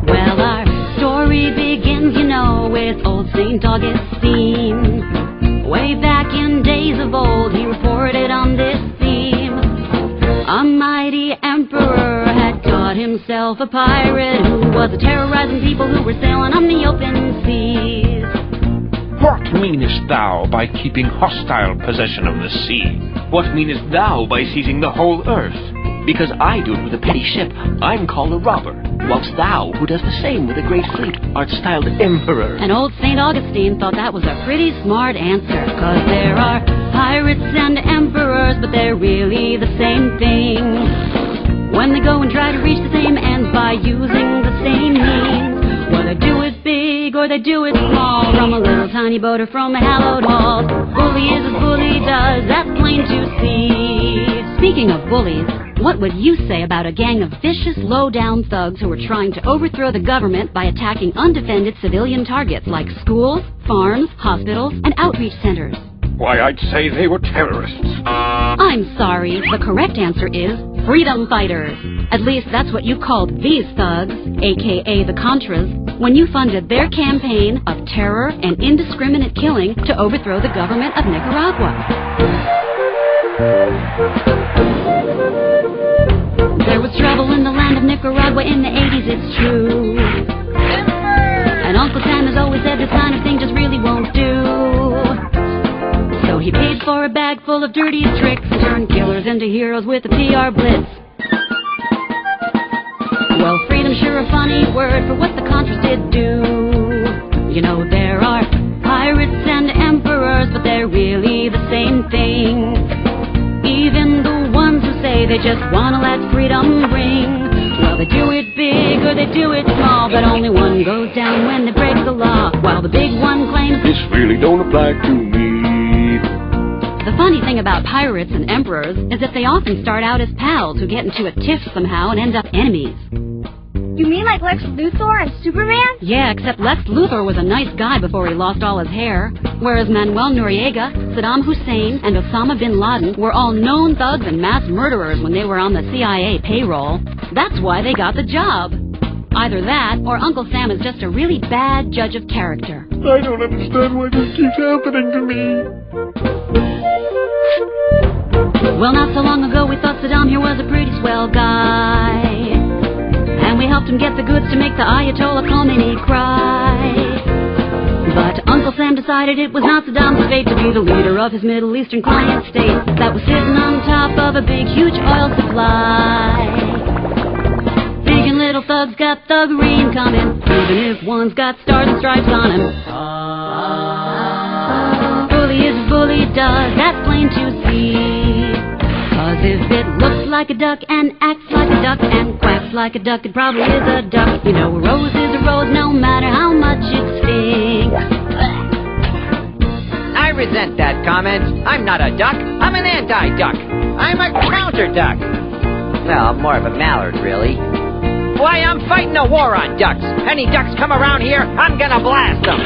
Well, our story begins, with old St. Augustine. Way back in days of old, he reported on this theme. A mighty emperor had taught himself a pirate who was terrorizing people who were sailing on the open seas. What meanest thou by keeping hostile possession of the sea? What meanest thou by seizing the whole earth? Because I do it with a petty ship, I'm called a robber, whilst thou, who does the same with a great fleet, art styled emperor. And old St. Augustine thought that was a pretty smart answer, 'cause there are pirates and emperors, but they're really the same thing. When they go and try to reach the same end by using the same means, well, they do it big or they do it small, from a little tiny boat or from a hallowed hall. Bully is as bully does, that's plain to see. Speaking of bullies, what would you say about a gang of vicious, low-down thugs who were trying to overthrow the government by attacking undefended civilian targets like schools, farms, hospitals, and outreach centers? Why, I'd say they were terrorists. I'm sorry, the correct answer is freedom fighters. At least that's what you called these thugs, aka the Contras, when you funded their campaign of terror and indiscriminate killing to overthrow the government of Nicaragua. There was trouble in the land of Nicaragua in the 80s, it's true. And Uncle Sam has always said this kind of thing just really won't do. So he paid for a bag full of dirty tricks and turned killers into heroes with a PR blitz. Well, freedom's sure a funny word for what the Contras did do. There are pirates and emperors, but they're really the same thing. Even the ones who say they just want to let freedom ring, well, they do it big or they do it small, but only one goes down when they break the law, while the big one claims, this really don't apply to me. The funny thing about pirates and emperors is that they often start out as pals who get into a tiff somehow and end up enemies. You mean like Lex Luthor and Superman? Yeah, except Lex Luthor was a nice guy before he lost all his hair, whereas Manuel Noriega, Saddam Hussein, and Osama bin Laden were all known thugs and mass murderers when they were on the CIA payroll. That's why they got the job. Either that, or Uncle Sam is just a really bad judge of character. I don't understand why this keeps happening to me. Well, not so long ago we thought Saddam here was a pretty swell guy, and we helped him get the goods to make the Ayatollah Khomeini cry. But Uncle Sam decided it was not Saddam's fate to be the leader of his Middle Eastern client state that was sitting on top of a big, huge oil supply. Big and little thugs got thuggery in common, even if one's got stars and stripes on him. Bully is as bully does, that's plain to see. 'Cause if it looks like a duck and acts like a duck and quacks like a duck, it probably is a duck. A rose is a rose no matter how much it stinks. I resent that comment. I'm not a duck. I'm an anti-duck. I'm a counter-duck. Well, I'm more of a mallard, really. Why, I'm fighting a war on ducks. Any ducks come around here, I'm gonna blast them.